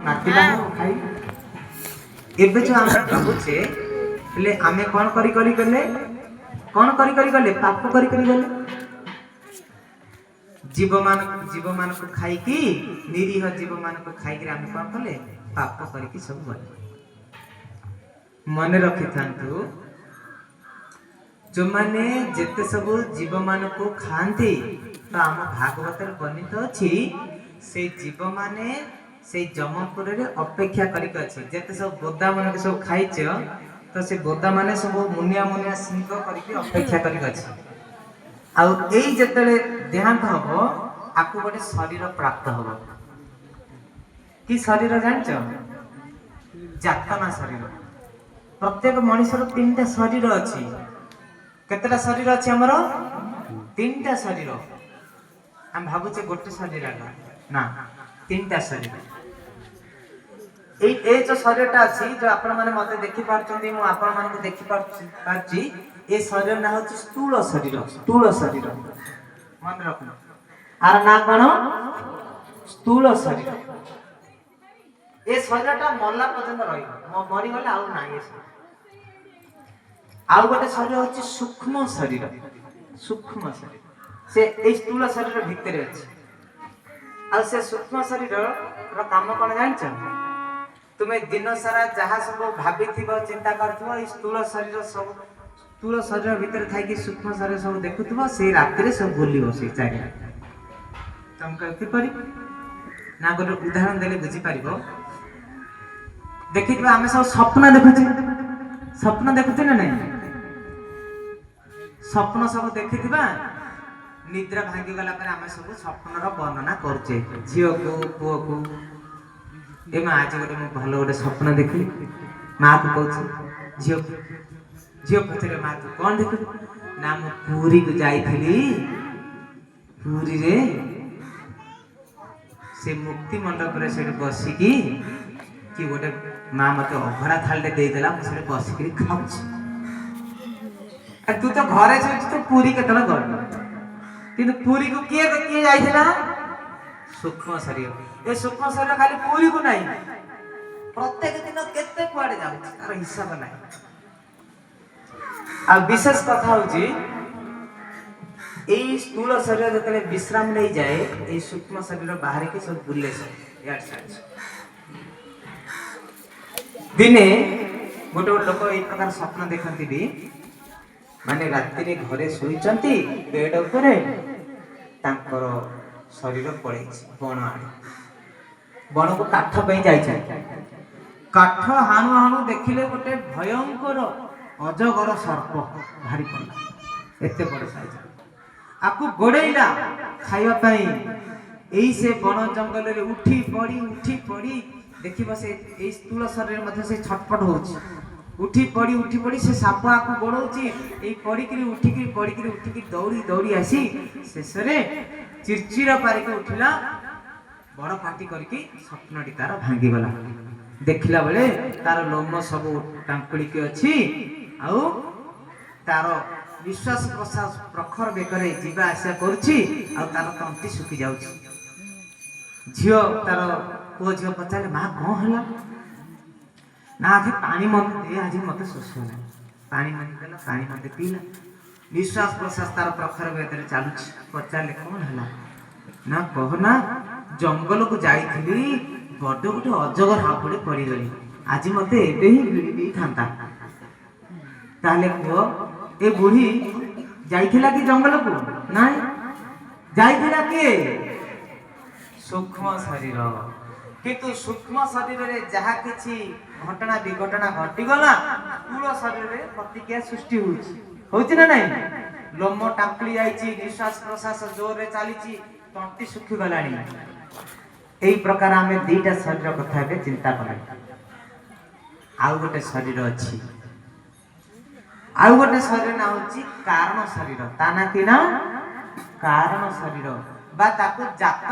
नातिला खाई एबे जो हम भाबुचे ले आमे कोन करी करी गले कोन करी करी गले पाप करी करी गले जीव मान को खाई की निरीह जीव मान को खाई के आमे कोन कले पाप करी की सब गले मन रखि थांतु जो माने जेते सब जीव मान को खांती तो आम भागवत वर्णित अछि से जीव माने से जमपुर रे अपेक्षा करिक अछि जेते सब बोदा माने सब खाइछ तो से बोदा माने सब मुनिया मुनिया सिंह करिक अपेक्षा करिक अछि आ एई जेतेले देहांत हबो आकु गोटे शरीर प्राप्त हबो कि शरीर जानछ जातना शरीर प्रत्येक मनुष्यर तीनटा शरीर अछि केतेटा शरीर अछि हमरो तीनटा शरीर हम भाबुचे गोटे शरीर ना तीनटा शरीर ए जो शरीरटा अछि जो आपण माने मते देखि पारछन्ती मु आपण माने को देखि पारछि ए शरीर ना होछि स्थूल शरीर मन रखना आर ना कोन स्थूल शरीर ए शरीरटा मरला पर्यंत रहिबो मरि गले आउ ना ए आउ गोटे शरीर होछि सूक्ष्म शरीर से ए स्थूल शरीर भितर अछि आ से सूक्ष्म शरीर रो काम कोन जानछ तुम्हें दिन सारा जहाँ सब भाभी चिंता करथो स्थूल शरीर भीतर थाई कि सूक्ष्म शरीर सब देखुथबो से रात रे सब भूलिबो से चाहि तुम कहति परि ना गोटे उदाहरण देले बुझी पारिबो देखिबा हमें सब स्वप्न देखुथे ना नहीं स्वप्न सब देखिथिबा निद्रा भांगी गला पर हमें सब स्वप्न रो वर्णना करछे झियो को पुओ को ए मां आज गोटे भलो गोटे स्वप्न देखली मां को कहछ झियो पछरे मां तू कोन देखली ना मु पूरी को जाईथली पूरी रे से मुक्ति मंडप रे से बसी की कि गोटे मां मते अभरा थालटे दे देला मु से बसी के खाउछ तू तो घरे छ तो पूरी केतला गल किंतु पूरी को किए जाईथला सूक्ष्म शरीर ए सूक्ष्म शरीर खाली पूरी को नहीं प्रत्येक दिन केते कुआडे जाउ तार हिसाब नहीं आ विशेष कथा होची ए स्थूल शरीर जतले विश्राम नहीं जाए ए सूक्ष्म शरीर बाहर के सब बुले से यार साथ दिने गोटे लोक ए प्रकार स्वप्न देखंती भी माने रात्रि रे घरे सोईचंती बेड ऊपर तांकर शरीर पड़े बण आड़े बण को काठ पे जाइछे काठ हाणु हाणु देखिले गोटे भयंकर अजगर सर्प भारी पड़ा एते बड़ साइज आपको गोड़ेइला खाइबा पई एई से बण जंगल रे उठी पड़ी देखिबो से एई स्थूल शरीर मध्ये से छटपट होउची उठी पड़ी से साप आकु गोड़ौची एई पड़ी दौड़ी आसी शेषरे चिरचिर पारिक उठिला बड़ पाटी करके स्वप्नटी तार भांगी गला देखिला बेले तार लोम सब टांकुड़ी के अछि आउ तार विश्वास प्रश्वास प्रखर बेकरे जीवा आशा करछि आ तार तंती सुखी जाउछि झियो तार को झियो पचाले मां कोन हला ना आखि पानी मत दे आज मते शोष होला पानी मन देला पानी मते पीला विश्वास प्रश्वास तार प्रखर बेकरे चालुछि पचाले कोन हला ना कहना जंगल को जाईथिली बड़ गोटे अजगर हाफड़े पड़ी गली आज मते एबे ही गिड़ी दी थांता ताले को ए बुढ़ी जाईथिला कि जंगल को नाही जाईथिला के सूक्ष्म शरीर किंतु सूक्ष्म शरीर रे जहा किछि घटना विघटना घटी गला स्थूल शरीर रे प्रतिक्रिया सृष्टि होउछि ना नाही लोम टांकली जाईछि निश्वास प्रश्वास जोर रे चालीछि तंती सुखी गलानी एई प्रकार हमें दीटा शरीर कथा बे चिंता करा आउ गोटे शरीर अछि आउ गोटे शरीर ना होछि कारण शरीर ता ना कि ना कारण शरीर बा ताको जात